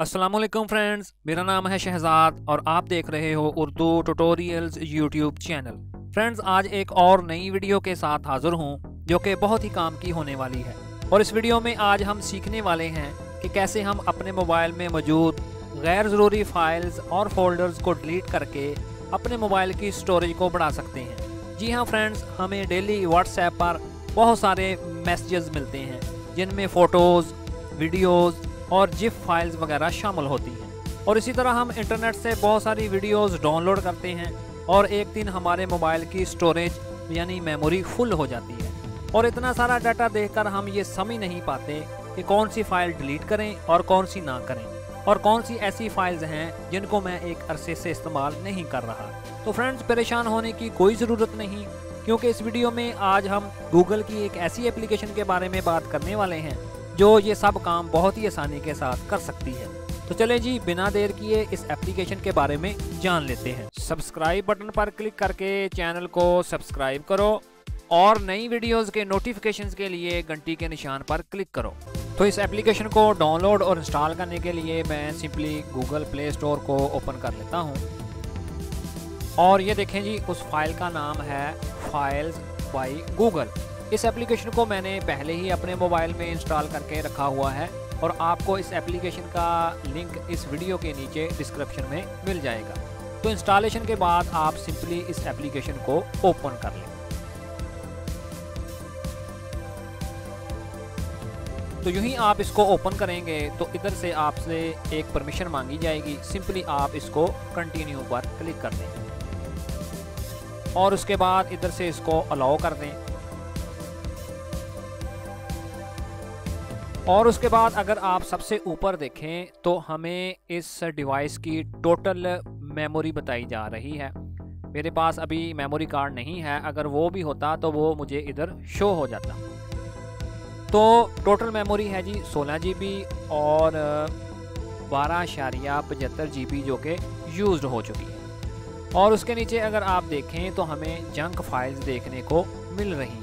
अस्सलामुअलैकुम फ्रेंड्स, मेरा नाम है शहजाद और आप देख रहे हो Urdu tutorials YouTube channel. Friends, आज एक और नई वीडियो के साथ हाजिर हूँ जो कि बहुत ही काम की होने वाली है। और इस वीडियो में आज हम सीखने वाले हैं कि कैसे हम अपने मोबाइल में मौजूद गैर ज़रूरी फाइल्स और फोल्डर्स को डिलीट करके अपने मोबाइल की स्टोरेज को बढ़ा सकते हैं। जी हाँ फ्रेंड्स, हमें डेली व्हाट्सएप पर बहुत सारे मैसेजेस मिलते हैं जिनमें फ़ोटोज़, वीडियोज़ और जिप फाइल्स वगैरह शामिल होती हैं। और इसी तरह हम इंटरनेट से बहुत सारी वीडियोस डाउनलोड करते हैं और एक दिन हमारे मोबाइल की स्टोरेज यानी मेमोरी फुल हो जाती है। और इतना सारा डाटा देखकर हम ये समझ नहीं पाते कि कौन सी फ़ाइल डिलीट करें और कौन सी ना करें, और कौन सी ऐसी फाइल्स हैं जिनको मैं एक अरसे से इस्तेमाल नहीं कर रहा। तो फ्रेंड्स, परेशान होने की कोई ज़रूरत नहीं, क्योंकि इस वीडियो में आज हम गूगल की एक ऐसी एप्लीकेशन के बारे में बात करने वाले हैं जो ये सब काम बहुत ही आसानी के साथ कर सकती है। तो चले जी, बिना देर किए इस एप्लीकेशन के बारे में जान लेते हैं। सब्सक्राइब बटन पर क्लिक करके चैनल को सब्सक्राइब करो और नई वीडियोस के नोटिफिकेशंस के लिए घंटी के निशान पर क्लिक करो। तो इस एप्लीकेशन को डाउनलोड और इंस्टॉल करने के लिए मैं सिंपली गूगल प्ले स्टोर को ओपन कर लेता हूँ। और ये देखें जी, उस फाइल का नाम है फाइल्स बाय गूगल। इस एप्लीकेशन को मैंने पहले ही अपने मोबाइल में इंस्टॉल करके रखा हुआ है और आपको इस एप्लीकेशन का लिंक इस वीडियो के नीचे डिस्क्रिप्शन में मिल जाएगा। तो इंस्टॉलेशन के बाद आप सिंपली इस एप्लीकेशन को ओपन कर लें। तो यूं ही आप इसको ओपन करेंगे तो इधर से आपसे एक परमिशन मांगी जाएगी। सिंपली आप इसको कंटिन्यू पर क्लिक कर दें और उसके बाद इधर से इसको अलाउ कर दें। और उसके बाद अगर आप सबसे ऊपर देखें तो हमें इस डिवाइस की टोटल मेमोरी बताई जा रही है। मेरे पास अभी मेमोरी कार्ड नहीं है, अगर वो भी होता तो वो मुझे इधर शो हो जाता। तो टोटल मेमोरी है जी 16 GB और 12.75 GB जो कि यूज़्ड हो चुकी है। और उसके नीचे अगर आप देखें तो हमें जंक फाइल्स देखने को मिल रही हैं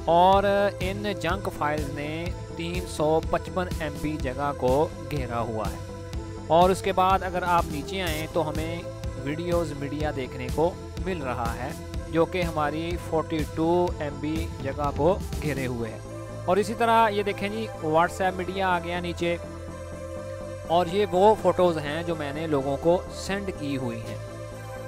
और इन जंक फाइल्स ने 355 MB जगह को घेरा हुआ है। और उसके बाद अगर आप नीचे आएँ तो हमें वीडियोज़ मीडिया देखने को मिल रहा है जो कि हमारी 42 MB जगह को घेरे हुए है। और इसी तरह ये देखें जी, व्हाट्सएप मीडिया आ गया नीचे और ये वो फ़ोटोज़ हैं जो मैंने लोगों को सेंड की हुई हैं,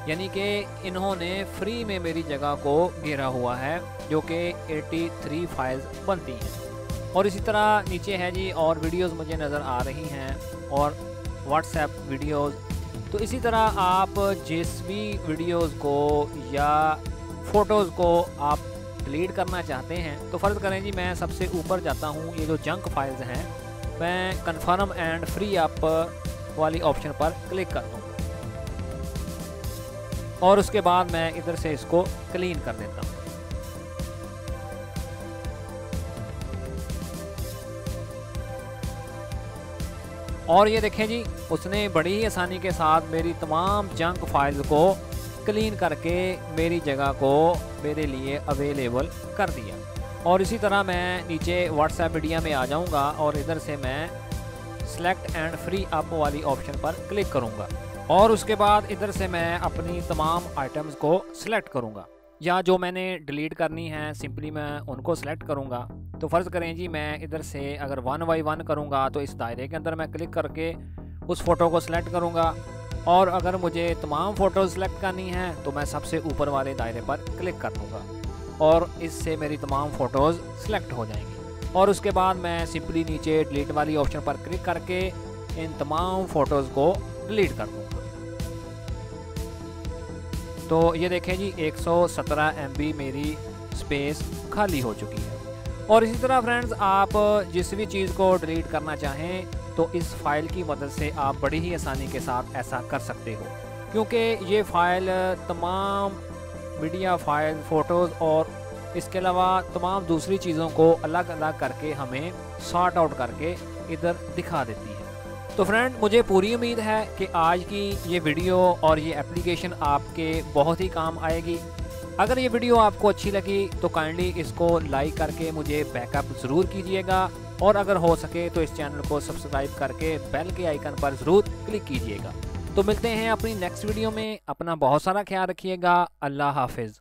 यानी कि इन्होंने फ्री में मेरी जगह को घेरा हुआ है जो कि 83 फाइल्स बनती हैं। और इसी तरह नीचे है जी, और वीडियोस मुझे नज़र आ रही हैं और व्हाट्सएप वीडियोस। तो इसी तरह आप जिस भी वीडियोस को या फ़ोटोज़ को आप डिलीट करना चाहते हैं तो फ़र्ज़ करें जी, मैं सबसे ऊपर जाता हूँ। ये जो जंक फाइल्स हैं, मैं कन्फर्म एंड फ्री अप वाली ऑप्शन पर क्लिक कर दूँ और उसके बाद मैं इधर से इसको क्लीन कर देता हूँ। और ये देखें जी, उसने बड़ी ही आसानी के साथ मेरी तमाम जंक फाइल्स को क्लीन करके मेरी जगह को मेरे लिए अवेलेबल कर दिया। और इसी तरह मैं नीचे व्हाट्सएप मीडिया में आ जाऊंगा और इधर से मैं सेलेक्ट एंड फ्री अप वाली ऑप्शन पर क्लिक करूंगा और उसके बाद इधर से मैं अपनी तमाम आइटम्स को सिलेक्ट करूंगा, या जो मैंने डिलीट करनी है सिंपली मैं उनको सेलेक्ट करूंगा। तो फ़र्ज़ करें जी, मैं इधर से अगर 1 by 1 करूंगा तो इस दायरे के अंदर मैं क्लिक करके उस फ़ोटो को सिलेक्ट करूंगा। और अगर मुझे तमाम फ़ोटो सेलेक्ट करनी है तो मैं सबसे ऊपर वाले दायरे पर क्लिक कर दूँगा और इससे मेरी तमाम फ़ोटोज़ सेलेक्ट हो जाएंगी। और उसके बाद मैं सिंपली नीचे डिलीट वाली ऑप्शन पर क्लिक करके इन तमाम फ़ोटोज़ को डिलीट कर दूँगा। तो ये देखें जी, 117 MB मेरी स्पेस खाली हो चुकी है। और इसी तरह फ्रेंड्स, आप जिस भी चीज़ को डिलीट करना चाहें तो इस फाइल की मदद से आप बड़ी ही आसानी के साथ ऐसा कर सकते हो, क्योंकि ये फ़ाइल तमाम मीडिया फाइल, फ़ोटोज़ और इसके अलावा तमाम दूसरी चीज़ों को अलग अलग करके हमें सॉर्ट आउट करके इधर दिखा देती है। तो फ्रेंड, मुझे पूरी उम्मीद है कि आज की ये वीडियो और ये एप्लीकेशन आपके बहुत ही काम आएगी। अगर ये वीडियो आपको अच्छी लगी तो काइंडली इसको लाइक करके मुझे बैकअप ज़रूर कीजिएगा और अगर हो सके तो इस चैनल को सब्सक्राइब करके बेल के आइकन पर ज़रूर क्लिक कीजिएगा। तो मिलते हैं अपनी नेक्स्ट वीडियो में। अपना बहुत सारा ख्याल रखिएगा। अल्लाह हाफिज़।